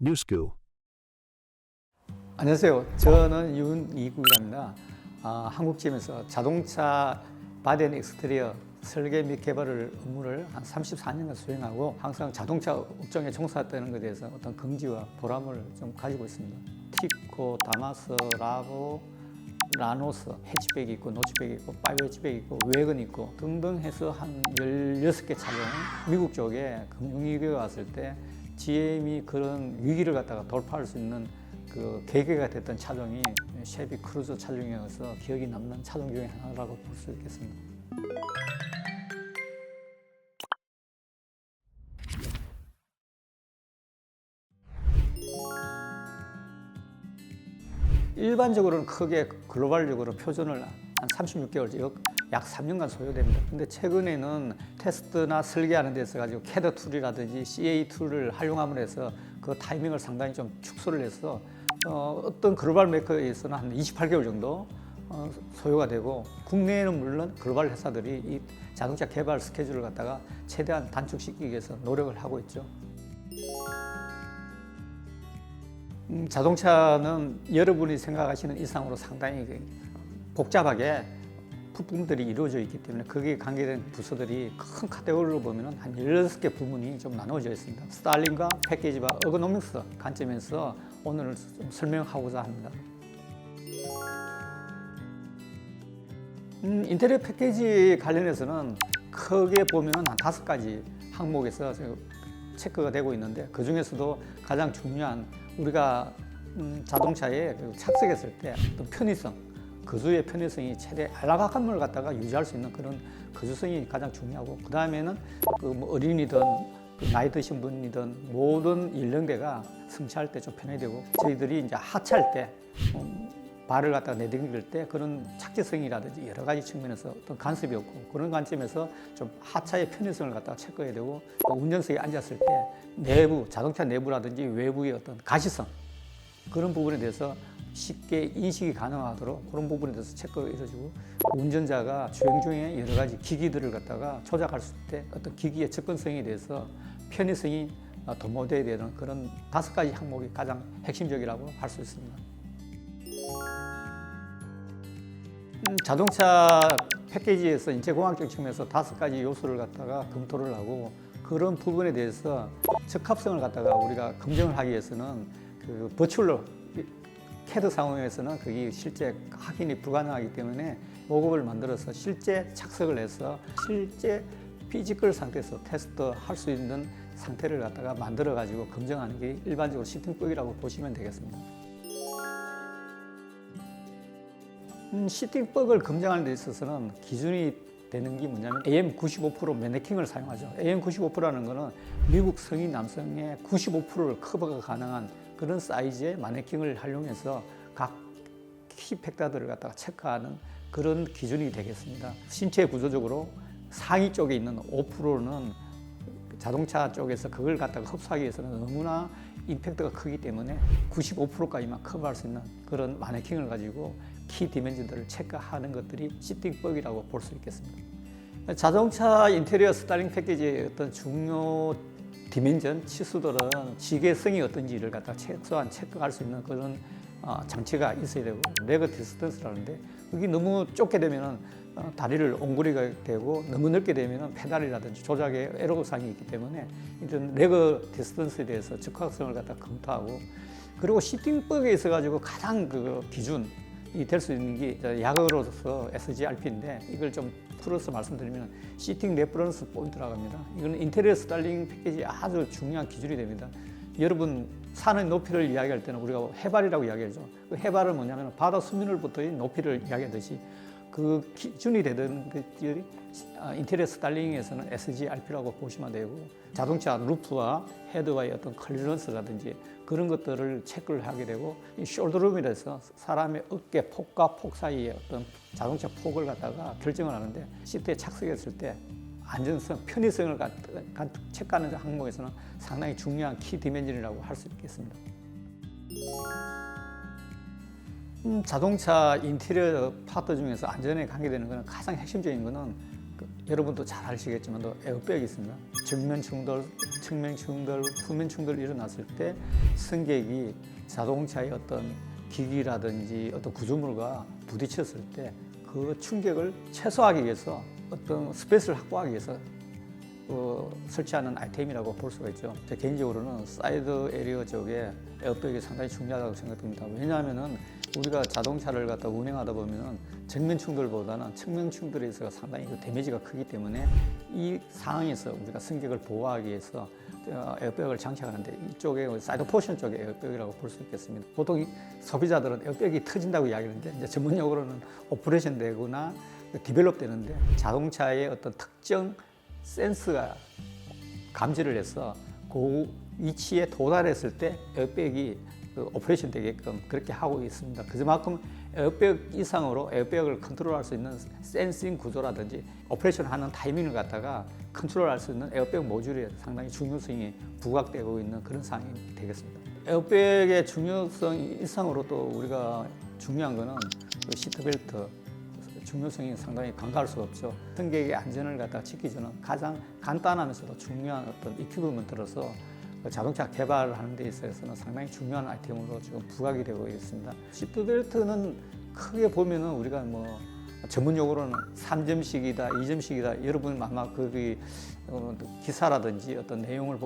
뉴스구. 안녕하세요. 저는 윤이국입니다. 한국GM에서 자동차 바디앤 익스테리어 설계 및 개발을 업무를 한 34년간 수행하고 항상 자동차 업종에 종사했다는 것에 대해서 어떤 긍지와 보람을 좀 가지고 있습니다. 티코, 다마스, 라보, 라노스, 해치백이 있고 노치백이 있고 파이브 해치백이 있고 웨건 있고 등등 해서 한 16개 차종 미국 쪽에 금융위기가 왔을 때 GM이 그런 위기를 갖다가 돌파할 수 있는 그 계기가 됐던 차종이 쉐비 크루저 차종이어서 기억이 남는 차종 중에 하나라고 볼 수 있겠습니다. 일반적으로는 크게 글로벌적으로 표준을 한 36개월, 약 3년간 소요됩니다. 근데 최근에는 테스트나 설계하는 데 있어가지고 캐드 툴이라든지 CA 툴을 활용함으로 해서 그 타이밍을 상당히 좀 축소를 해서 어떤 글로벌 메이커에서는 한 28개월 정도 소요가 되고, 국내에는 물론 글로벌 회사들이 이 자동차 개발 스케줄을 갖다가 최대한 단축시키기 위해서 노력을 하고 있죠. 자동차는 여러분이 생각하시는 이상으로 상당히 복잡하게 부품들이 이루어져 있기 때문에 거기에 관계된 부서들이 큰 카테고리로 보면 한 16개 부문이 좀 나누어져 있습니다. 스타일링과 패키지와 어거노믹스 관점에서 오늘 좀 설명하고자 합니다. 인테리어 패키지 관련해서는 크게 보면 한 5가지 항목에서 체크가 되고 있는데, 그 중에서도 가장 중요한 우리가 자동차에 착석했을 때 어떤 편의성, 거주의 편의성이 최대 안락함을 갖다가 유지할 수 있는 그런 거주성이 가장 중요하고, 그 다음에는 뭐 어린이든 나이 드신 분이든 모든 연령대가 승차할 때 좀 편해야 되고, 저희들이 이제 하차할 때 발을 갖다가 내딛을 때 그런 착지성이라든지 여러 가지 측면에서 어떤 간섭이 없고, 그런 관점에서 좀 하차의 편의성을 갖다가 체크해야 되고, 또 운전석에 앉았을 때 내부, 자동차 내부라든지 외부의 어떤 가시성, 그런 부분에 대해서 쉽게 인식이 가능하도록 그런 부분에 대해서 체크가 이루어지고, 운전자가 주행 중에 여러 가지 기기들을 갖다가 조작할 때 어떤 기기의 접근성에 대해서 편의성이 도모돼야 되는 그런 5가지 항목이 가장 핵심적이라고 할 수 있습니다. 자동차 패키지에서 인체공학적 측면에서 5가지 요소를 갖다가 검토를 하고, 그런 부분에 대해서 적합성을 갖다가 우리가 검증을 하기 위해서는 그 버추얼로 캐드 상황에서는 그게 실제 확인이 불가능하기 때문에 모급을 만들어서 실제 착석을 해서 실제 피지컬 상태에서 테스트할 수 있는 상태를 갖다가 만들어 가지고 검증하는 게 일반적으로 시팅법이라고 보시면 되겠습니다. 시팅법을 검증하는 데 있어서는 기준이 되는 게 뭐냐면 AM95% 매네킹을 사용하죠. AM95%라는 거는 미국 성인 남성의 95%를 커버가 가능한 그런 사이즈의 마네킹을 활용해서 각 키 팩터들을 갖다가 체크하는 그런 기준이 되겠습니다. 신체 구조적으로 상위 쪽에 있는 5%는 자동차 쪽에서 그걸 갖다가 흡수하기 위해서는 너무나 임팩트가 크기 때문에 95%까지만 커버할 수 있는 그런 마네킹을 가지고 키 디멘전들을 체크하는 것들이 시팅법이라고 볼 수 있겠습니다. 자동차 인테리어 스타일링 패키지의 어떤 중요 디멘전 치수들은 지게성이 어떤지를 갖다 최소한 체크할 수 있는 그런 장치가 있어야 되고, 레그 디스턴스라는데 여기 너무 좁게 되면은 다리를 옹골이가 되고, 너무 넓게 되면은 페달이라든지 조작에 애로사항이 있기 때문에 이런 레그 디스턴스에 대해서 적합성을 갖다 검토하고, 그리고 시팅법에 있어 가지고 가장 그 기준이 될 수 있는 게 약어로서 SGRP인데, 이걸 좀 풀어서 말씀드리면 시팅 레퍼런스 포인트라고 합니다. 이거는 인테리어 스타일링 패키지 아주 중요한 기준이 됩니다. 여러분 산의 높이를 이야기할 때는 우리가 해발이라고 이야기하죠. 그 해발은 뭐냐면 바다 수면으로부터의 높이를 이야기하듯이 그 기준이 되던 것들이 인테리어 스타일링에서는 SGRP라고 보시면 되고, 자동차 루프와 헤드와의 어떤 클리런스라든지 그런 것들을 체크를 하게 되고, 이 숄더룸이라 해서 사람의 어깨 폭과 폭 사이의 어떤 자동차 폭을 갖다가 결정을 하는데, 시트에 착석했을 때 안전성, 편의성을 체크하는 항목에서는 상당히 중요한 키 디멘전이라고 할 수 있겠습니다. 자동차 인테리어 파트 중에서 안전에 관계되는 것은 가장 핵심적인 것은 그 여러분도 잘 아시겠지만 에어백이 있습니다. 정면 충돌, 측면 충돌, 후면 충돌이 일어났을 때 승객이 자동차의 어떤 기기라든지 어떤 구조물과 부딪혔을 때 그 충격을 최소화하기 위해서 어떤 스페이스를 확보하기 위해서 설치하는 아이템이라고 볼 수가 있죠. 제 개인적으로는 사이드 에리어 쪽에 에어백이 상당히 중요하다고 생각됩니다. 왜냐하면은 우리가 자동차를 갖다 운행하다 보면은 정면 충돌보다는 측면 충돌에 있어서 상당히 그 데미지가 크기 때문에 이 상황에서 우리가 승객을 보호하기 위해서 에어백을 장착하는데 이쪽에 사이드 포션 쪽에 에어백이라고 볼 수 있겠습니다. 보통 소비자들은 에어백이 터진다고 이야기하는데 이제 전문용어로는 오퍼레이션 되거나 디벨롭 되는데 자동차의 어떤 특정 센스가 감지를 해서 그 위치에 도달했을 때 에어백이 오퍼레이션 되게끔 그렇게 하고 있습니다. 그만큼 에어백 이상으로 에어백을 컨트롤할 수 있는 센싱 구조라든지 오퍼레이션 하는 타이밍을 갖다가 컨트롤할 수 있는 에어백 모듈이 상당히 중요성이 부각되고 있는 그런 상황이 되겠습니다. 에어백의 중요성 이상으로 또 우리가 중요한 거는 시트벨트 중요성이 상당히 간과할 수가 없죠. 승객의 안전을 갖다 지키기 전에 가장 간단하면서도 중요한 어떤 이퀴프먼트로서 자동차 개발하는 데 있어서는 상당히 중요한 아이템으로 지금 부각이 되고 있습니다. 시트벨트는 크게 보면은 우리가 뭐 전문 용어로는 3점씩이다, 2점씩이다. 여러분 아마 거기 기사라든지 어떤 내용을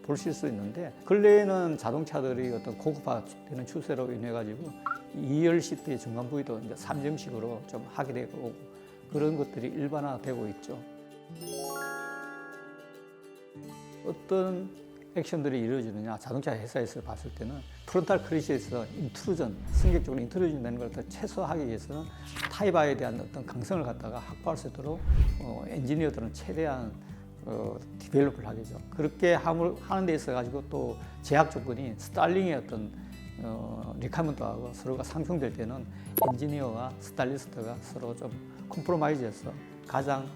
보실 수 있는데 근래에는 자동차들이 어떤 고급화되는 추세로 인해 가지고 2열 시트의 중간 부위도 이제 3점씩으로 좀 하게 되고 그런 것들이 일반화되고 있죠. 어떤 액션들이 이루어지느냐 자동차 회사에서 봤을 때는 프론탈 크래시에서 인트루전, 승객 쪽으로 인트루전 되는 걸 더 최소화하기 위해서는 타이바에 대한 어떤 강성을 갖다가 확보할 수 있도록 엔지니어들은 최대한 디벨롭을 하겠죠. 그렇게 하는 데 있어 가지고 또 제약 조건이 스타일링의 어떤 리카먼트하고 서로가 상충될 때는 엔지니어와 스타일리스트가 서로 좀 컴프로마이즈해서 가장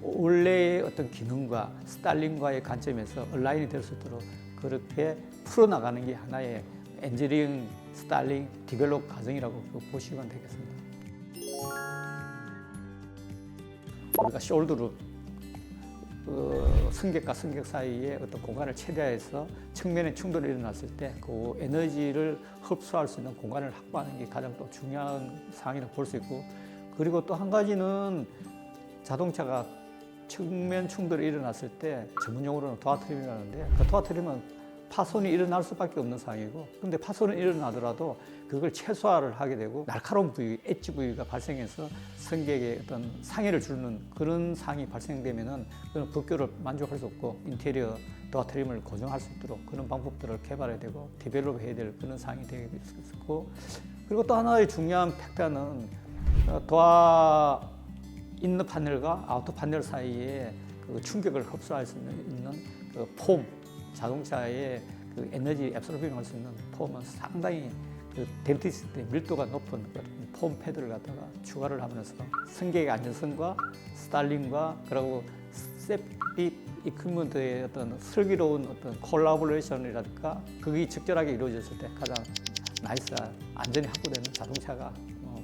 원래의 어떤 기능과 스타일링과의 관점에서 얼라인이 될 수 있도록 그렇게 풀어나가는 게 하나의 엔지니어링, 스타일링, 디벨롭 과정이라고 보시면 되겠습니다. 우리가 숄더로 승객과 승객 사이에 어떤 공간을 최대화해서 측면에 충돌이 일어났을 때 그 에너지를 흡수할 수 있는 공간을 확보하는 게 가장 또 중요한 사항이라고 볼 수 있고 그리고 또 한 가지는 자동차가 측면 충돌이 일어났을 때 전문용어로는 도어트림이라고 하는데 그 도어트림은 파손이 일어날 수밖에 없는 상황이고 그런데 파손이 일어나더라도 그걸 최소화를 하게 되고 날카로운 부위, 엣지 부위가 발생해서 승객의 어떤 상해를 주는 그런 상황이 발생되면은 그런 법규를 만족할 수 없고 인테리어 도어트림을 고정할 수 있도록 그런 방법들을 개발해야 되고 디벨롭해야 될 그런 상황이 되겠고 그리고 또 하나의 중요한 팩터는 도어 인너 파넬과 아우터 파넬 사이에 그 충격을 흡수할 수 있는 그 폼, 자동차의 그 에너지 앱소르빙 할 수 있는 폼은 상당히 그 덴티시티 밀도가 높은 폼 패드를 갖다가 추가를 하면서 승객의 안전성과 스타일링과 그리고 세프티 이퀴먼트의 어떤 슬기로운 어떤 콜라보레이션이랄까 그게 적절하게 이루어졌을 때 가장 나이스한 안전이 확보되는 자동차가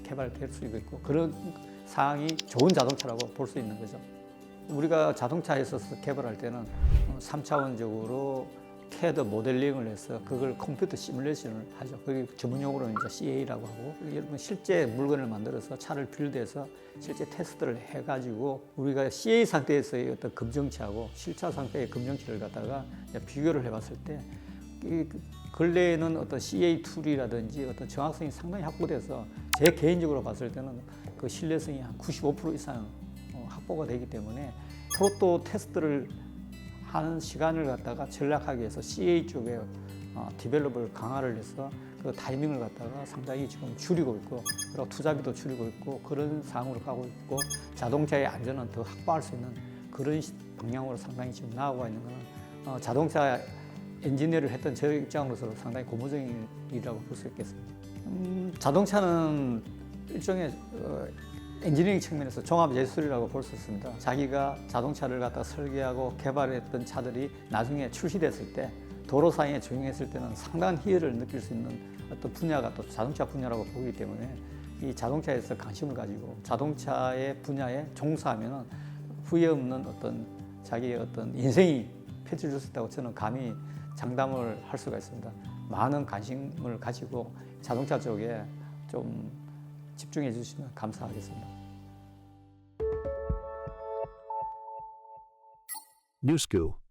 개발될 수 있고 그런 상황이 좋은 자동차라고 볼 수 있는 거죠. 우리가 자동차에서 개발할 때는 3차원적으로 CAD 모델링을 해서 그걸 컴퓨터 시뮬레이션을 하죠. 그게 전문용어로는 이제 CA라고 하고 여러분 실제 물건을 만들어서 차를 빌드해서 실제 테스트를 해가지고 우리가 CA 상태에서의 어떤 검정치하고 실차 상태의 검정치를 갖다가 비교를 해봤을 때 근래에는 어떤 CA 툴이라든지 어떤 정확성이 상당히 확보돼서 제 개인적으로 봤을 때는 그 신뢰성이 한 95% 이상 확보가 되기 때문에 프로토 테스트를 하는 시간을 갖다가 전략하기 위해서 CA 쪽에 디벨롭을 강화를 해서 그 타이밍을 갖다가 상당히 지금 줄이고 있고 그리고 투자비도 줄이고 있고 그런 상황으로 가고 있고 자동차의 안전은 더 확보할 수 있는 그런 방향으로 상당히 지금 나아가고 있는 것은 자동차 엔지니어를 했던 저 입장으로서 상당히 고무적인 일이라고 볼 수 있겠습니다. 자동차는 일종의 엔지니어링 측면에서 종합 예술이라고 볼 수 있습니다. 자기가 자동차를 갖다 설계하고 개발했던 차들이 나중에 출시됐을 때 도로상에 적용했을 때는 상당한 희열을 느낄 수 있는 어떤 분야가 또 자동차 분야라고 보기 때문에 이 자동차에서 관심을 가지고 자동차의 분야에 종사하면은 후회 없는 어떤 자기의 어떤 인생이 펼쳐질 수 있다고 저는 감히 장담을 할 수가 있습니다. 많은 관심을 가지고 자동차 쪽에 좀 집중해 주시면 감사하겠습니다. Newsco.